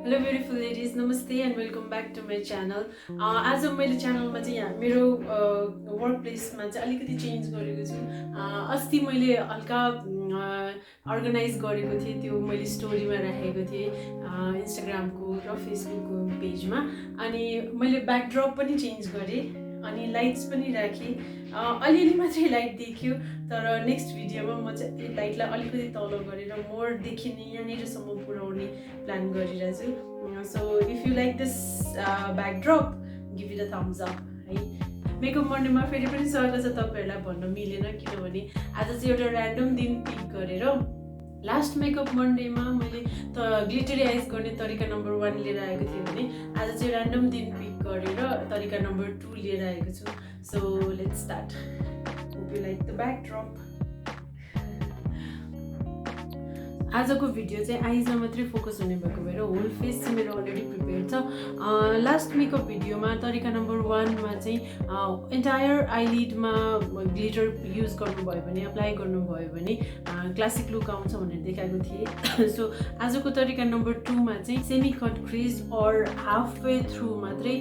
Hello beautiful ladies, namaste and welcome back to my channel. आज मैले च्यानलमा चाहिँ यहाँ मेरो वर्क प्लेसमा चाहिँ अलिकति चेन्ज गरेको छु। अस्ति मैले हल्का अर्गनाइज गरेको थिएँ, त्यो मैले स्टोरीमा राखेको थिएँ इन्स्टाग्रामको र फेसबुकको पेजमा। अनि मैले ब्याकड्रप पनि चेन्ज गरेँ अनि लाइट्स पनि राखेँ। अलिअलि मात्रै लाइट देखियो, तर नेक्स्ट भिडियोमा म चाहिँ लाइटलाई अलिकति तल गरेर मोर देखिने यहाँनिरसम्म पुर्याउने प्लान गरिरहेछु। So if you like this backdrop, give it a thumbs up है। मेकअप मन्डेमा फेरि पनि स्वागत छ। तपाईँहरूलाई भन्न मिलेन किनभने आज चाहिँ एउटा ऱ्यान्डम दिन पिक गरेर लास्ट मेकअप मन्डेमा मैले ग्लिटरी आइज गर्ने तरिका नम्बर 1 लिएर आएको थिएँ भने आज चाहिँ ऱ्यान्डम दिन पिक गरेर तरिका नम्बर 2 लिएर आएको छु। So let's start. Hope you like the backdrop. आजको भिडियो चाहिँ आइजमा मात्रै फोकस हुने भएको भएर होल फेस चाहिँ मेरो अलरेडी प्रिपेयर छ। लास्ट मेकअप भिडियोमा तरिका नम्बर 1 मा चाहिँ एन्टायर आइलिडमा ग्लिटर युज गर्नुभयो भने, अप्लाई गर्नुभयो भने क्लासिक लुक आउँछ भनेर देखाएको थिएँ। सो आजको तरिका नम्बर 2 मा चाहिँ semi cut crease or half way through मात्रै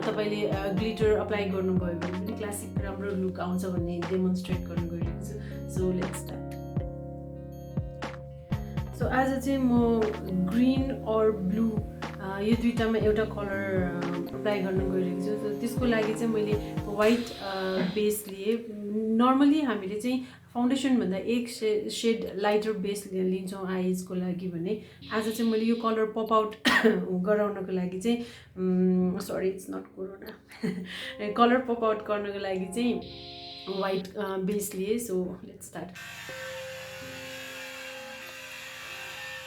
तपाईँले ग्लिटर अप्लाई गर्नुभयो भने पनि क्लासिक राम्रो लुक आउँछ भन्ने डेमोन्स्ट्रेट गर्नु गइरहेको छु। So let's start. सो आज चाहिँ म ग्रीन और ब्लू यो दुईटामा एउटा कलर अप्लाई गर्न गइरहेको छु। सो त्यसको लागि चाहिँ मैले वाइट बेस लिएँ। नर्मली हामीले चाहिँ फाउन्डेसनभन्दा एक सेड लाइटर बेस लिन्छौँ आइजको लागि भने आज चाहिँ मैले यो कलर पप आउट गराउनको लागि चाहिँ sorry it's not corona colour pop out गर्नको लागि चाहिँ वाइट बेस लिएँ। So let's start.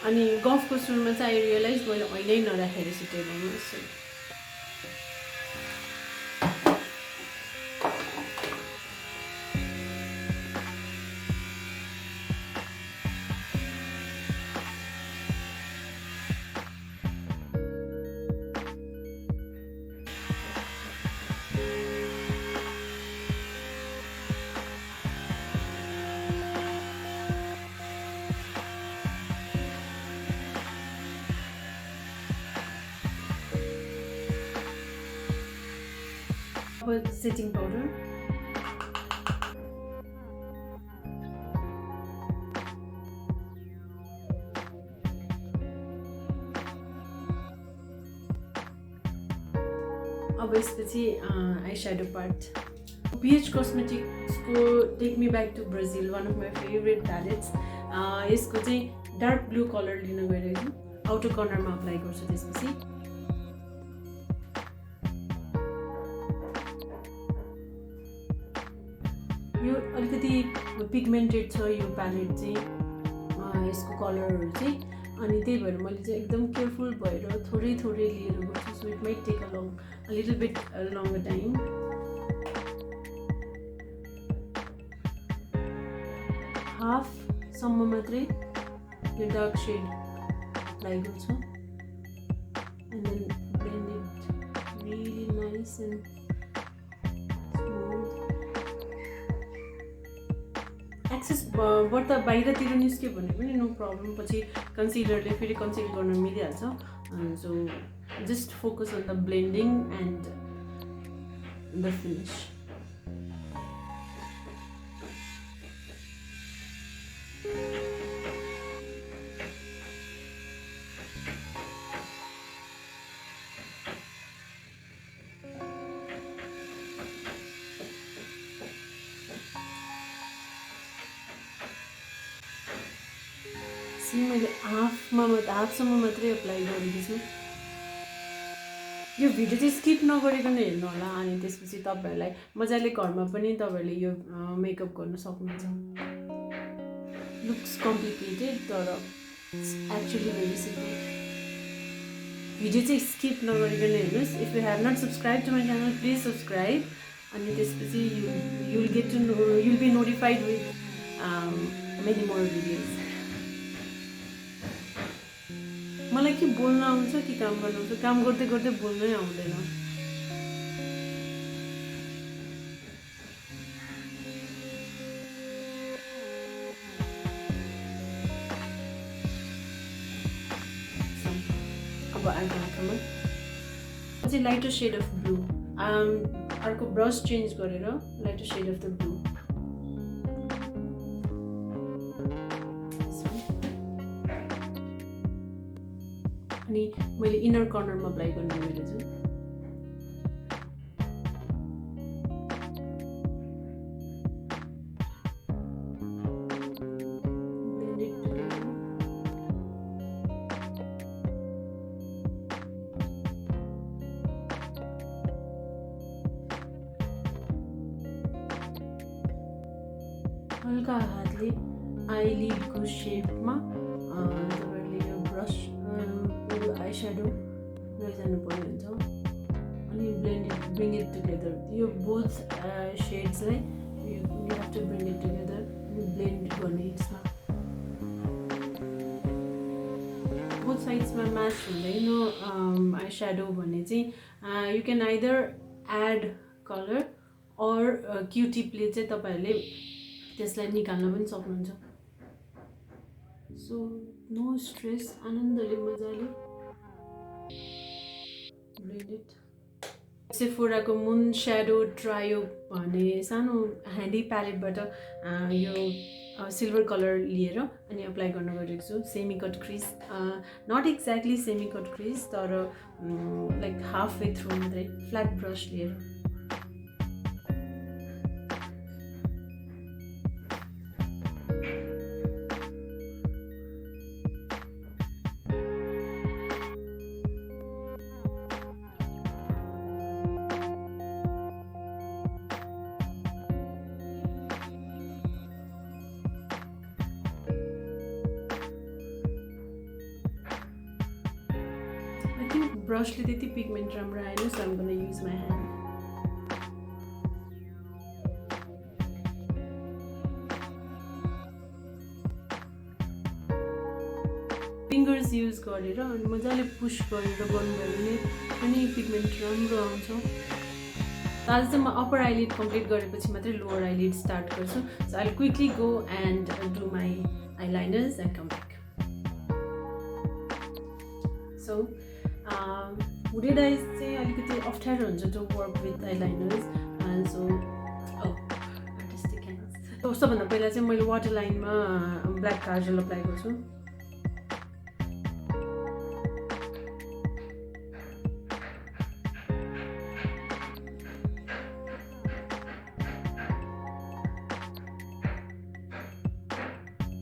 अनि गफको सुरुमा चाहिँ आई रियलाइज मैले अहिले नराखेर छु टेबलमा। Setting powder, अब यसपछि आई स्याडो पार्ट। BH कस्मेटिक्सको take me back to Brazil, one of my favourite palettes. यसको चाहिँ डार्क ब्लू कलर लिन गइरहेको छु, आउटर कर्नरमा अप्लाई गर्छु। त्यसपछि यो अलिकति पिगमेन्टेड छ यो प्यालेट चाहिँ, यसको कलरहरू चाहिँ। अनि त्यही भएर मैले चाहिँ एकदम केयरफुल भएर थोरै थोरै लिएर गर्छु। So it might take a little bit longer time. हाफसम्म मात्रै यो डार्क सेड अप्लाई गर्छु and then blend it really nice and excess बढ्दा बाहिरतिर निस्क्यो भने पनि नो प्रब्लम, पछि कन्सिलरले फेरि कन्सिल गर्न मिलिहाल्छ। So just focus on the blending and the finish. मैले हाफसम्म मात्रै अप्लाई गरेको छु। यो भिडियो चाहिँ स्किप नगरिकन हेर्नु होला। अनि त्यसपछि तपाईँहरूलाई मजाले घरमा पनि तपाईँहरूले यो मेकअप गर्न सक्नुहुन्छ। लुक्स कम्प्लिकेटेड तर एक्चुअली भेरी सिम्पल। भिडियो चाहिँ स्किप नगरिकन हेर्नुहोस्। If you have not subscribe to my channel please subscribe. अनि त्यसपछि you'll be notified with many more videos. मलाई के बोल्न आउँछ कि काम गर्न आउँछ? काम गर्दै गर्दै बोल्नै आउँदैन। अब अब अर्को आँखामा चाहिँ लाइटर सेड अफ ब्लू अर्को ब्रस चेन्ज गरेर lighter shed of the blue अनि मैले इनर कर्नरमा अप्लाई गर्ने मैले चाहिँ हल्का हातले आइलिडको सेपमा तपाईँहरूले यो ब्रस आई स्याडो लैजानु पर्ने हुन्छ अनि ब्रिङ इट टुगेदर यो बोथ सेड्सलाई you have to bring it together अनि ब्लेन्ड गर्ने यसमा बोथ साइड्समा म्याच हुँदैन आई स्याडो भन्ने चाहिँ you can either add colour or क्युटिपले चाहिँ तपाईँहरूले त्यसलाई निकाल्न पनि सक्नुहुन्छ सो नो स्ट्रेस आनन्दले मजाले ब्लेन्ड इट सेफोराको मुन स्याडो ट्रायो भन्ने सानो ह्यान्डी प्यालेटबाट यो सिल्भर कलर लिएर अनि अप्लाई गर्न गएको छु semi cut crease not exactly semi cut crease तर लाइक हाफ वे थ्रु मात्रै फ्ल्याट ब्रस लिएर ब्रशले त्यति पिगमेन्ट राम्रो आएन so I'm gonna use my hand fingers use गरेर अनि मजाले पुस गरेर गर्नुभयो भने पनि पिगमेन्ट राम्रो आउँछ आज चाहिँ म अप्पर आइलिड कम्प्लिट गरेपछि मात्रै लोवर आइलिड स्टार्ट गर्छु so I will quickly go and do my eyeliners and come back so hooded eyes चाहिँ अलिकति अप्ठ्यारो हुन्छ to work with eyeliners so artistic hands सबभन्दा पहिला चाहिँ मैले वाटर लाइनमा ब्ल्याक काजल अप्लाई गर्छु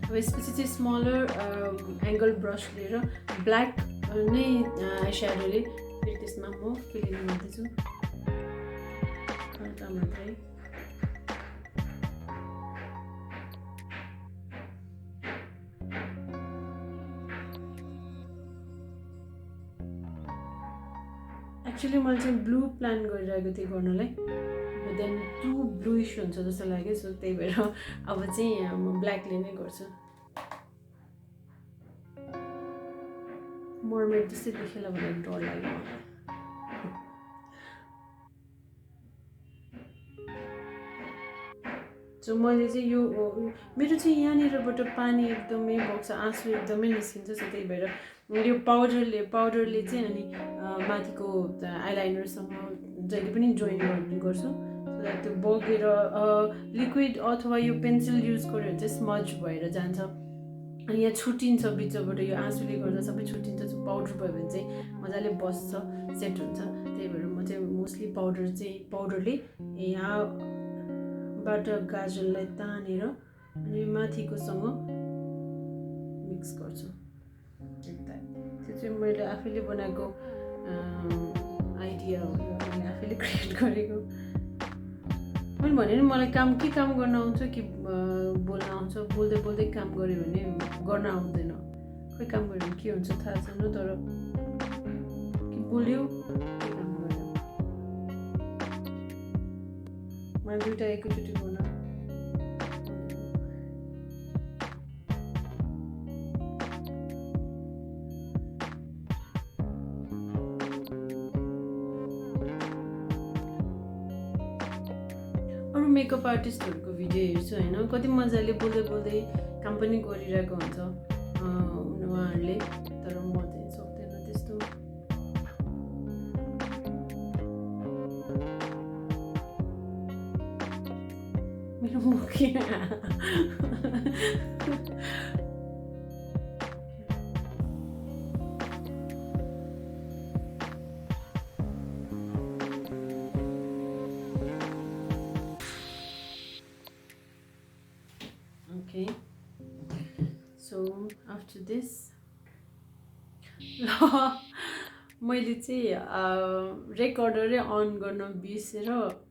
अब यसपछि चाहिँ स्मलर एङ्गल ब्रस लिएर ब्ल्याक नै आई स्याडोले फेरि त्यसमा म फिलिङ गर्दैछु हल्का मात्रै एक्चुअली मैले चाहिँ ब्लू प्लान गरिरहेको थिएँ गर्नलाई बट देन टु ब्लुइस हुन्छ जस्तो लाग्यो सो त्यही भएर अब चाहिँ म ब्ल्याकले नै गर्छु मर्मेड जस्तै देखेला भनेर डर लाग्यो सो मैले चाहिँ यो मेरो चाहिँ यहाँनिरबाट पानी एकदमै बग्छ आँसु एकदमै निस्किन्छ सो त्यही भएर यो पाउडरले चाहिँ अनि माथिको आइलाइनरसँग जहिले पनि जोइन गर्छु सो द्याट त्यो बगेर लिक्विड अथवा यो पेन्सिल युज गरेर चाहिँ स्मज भएर जान्छ अनि यहाँ छुट्टिन्छ बिचबाट यो आँसुले गर्दा सबै छुट्टिन्छ सो पाउडर भयो भने चाहिँ मजाले बस्छ सेट हुन्छ त्यही भएर म चाहिँ मोस्टली पाउडरले यहाँबाट गाजललाई तानेर अनि माथिकोसँग मिक्स गर्छु त्यो चाहिँ मैले आफैले बनाएको आइडिया हो मैले आफैले क्रिएट गरेको मैले भने नि मलाई काम गर्न आउँछ कि बोल्न आउँछ बोल्दै बोल्दै काम गऱ्यो भने गर्न आउँदैन खोइ काम गऱ्यो भने के हुन्छ थाहा छैन तर कि बोल्यो काम गर्यो मलाई दुइटा एकैचोटि गर्न मेकअप आर्टिस्टहरूको भिडियो हेर्छु होइन कति मजाले बोल्दै बोल्दै काम पनि गरिरहेको हुन्छ उहाँहरूले तर म चाहिँ सक्दैन त्यस्तो Okay. Okay. So after this, मैले चाहिँ रेकर्डरै अन गर्न बिर्सेर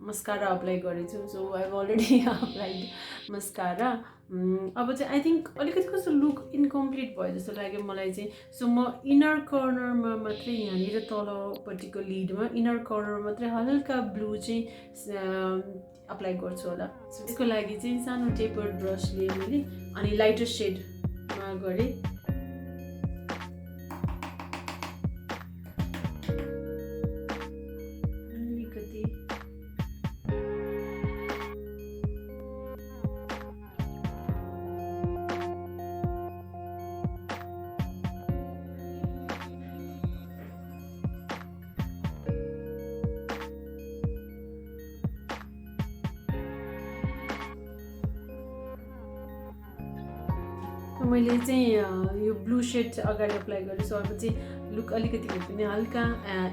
मस्कारा अप्लाई गरेछु so I have already applied mascara अब चाहिँ आई थिङ्क अलिकति कस्तो लुक इन्कम्प्लिट भयो जस्तो लाग्यो मलाई चाहिँ सो म इनर कर्नरमा मात्रै यहाँनिर तलपट्टिको लिडमा इनर कर्नर मात्रै हल्का ब्लू चाहिँ अप्लाई गर्छु होला सो त्यसको लागि चाहिँ सानो टेपर्ड ब्रस लिएँ मैले अनि लाइटर सेडमा गरेँ मैले चाहिँ यो ब्लू सेड अगाडि अप्लाई गरेँ सो अब चाहिँ लुक अलिकति भए पनि हल्का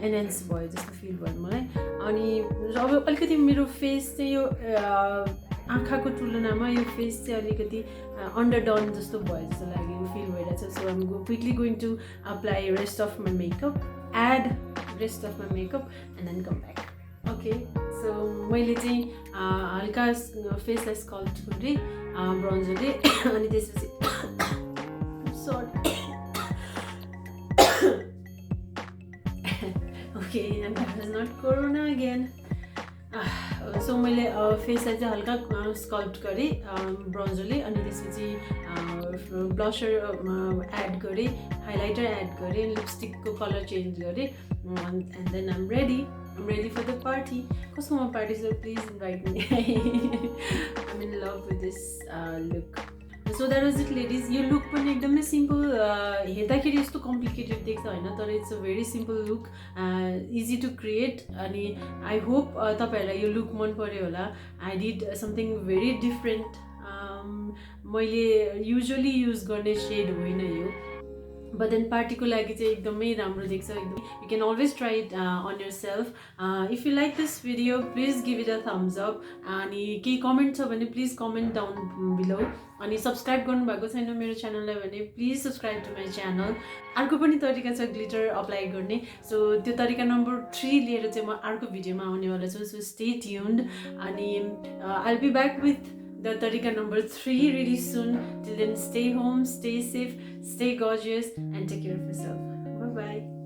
एनहेन्स भयो जस्तो फिल भयो मलाई अनि अब अलिकति मेरो फेस चाहिँ यो आँखाको तुलनामा यो फेस चाहिँ अलिकति अन्डरडन जस्तो भयो जस्तो लाग्यो फिल भइरहेछ so I'm quickly going to apply rest of my makeup add rest of my makeup and then come back okay so मैले चाहिँ हल्का फेसलाई स्कल्प्ट गरेँ ब्रोन्जरले अनि त्यसपछि okay and that is not corona again so मैले फेसलाई चाहिँ हल्का स्कल्प्ट गरेँ ब्रोन्जरले अनि त्यसपछि ब्लसर एड गरेँ हाइलाइटर एड गरेँ लिपस्टिकको कलर चेन्ज गरेँ and then I'm ready for the party कसकोमा पार्टी छ please invite me I'm in love with this look so that was it ladies यो लुक पनि एकदमै सिम्पल हेर्दाखेरि यस्तो कम्प्लिकेटेड देख्छ होइन तर it's a very simple look easy to create अनि आई होप तपाईँहरूलाई यो लुक मन पर्यो होला I did something very different मैले युजली युज गर्ने सेड होइन यो बट देन पार्टीको लागि चाहिँ एकदमै राम्रो देख्छ एकदम you can always try it on यर सेल्फ if you like this video please give it a thumbs up अनि केही कमेन्ट छ भने प्लिज कमेन्ट डाउन बिलो अनि सब्सक्राइब गर्नुभएको छैन मेरो च्यानललाई भने please subscribe to my channel अर्को पनि तरिका छ ग्लिटर अप्लाई गर्ने सो त्यो तरिका नम्बर 3 लिएर चाहिँ म अर्को भिडियोमा आउनेवाला छु सो स्टे ट्युन्ड अनि I will be back with the Tarika number 3 really soon. Till then, stay home, stay safe, stay gorgeous, and take care of yourself. Bye bye.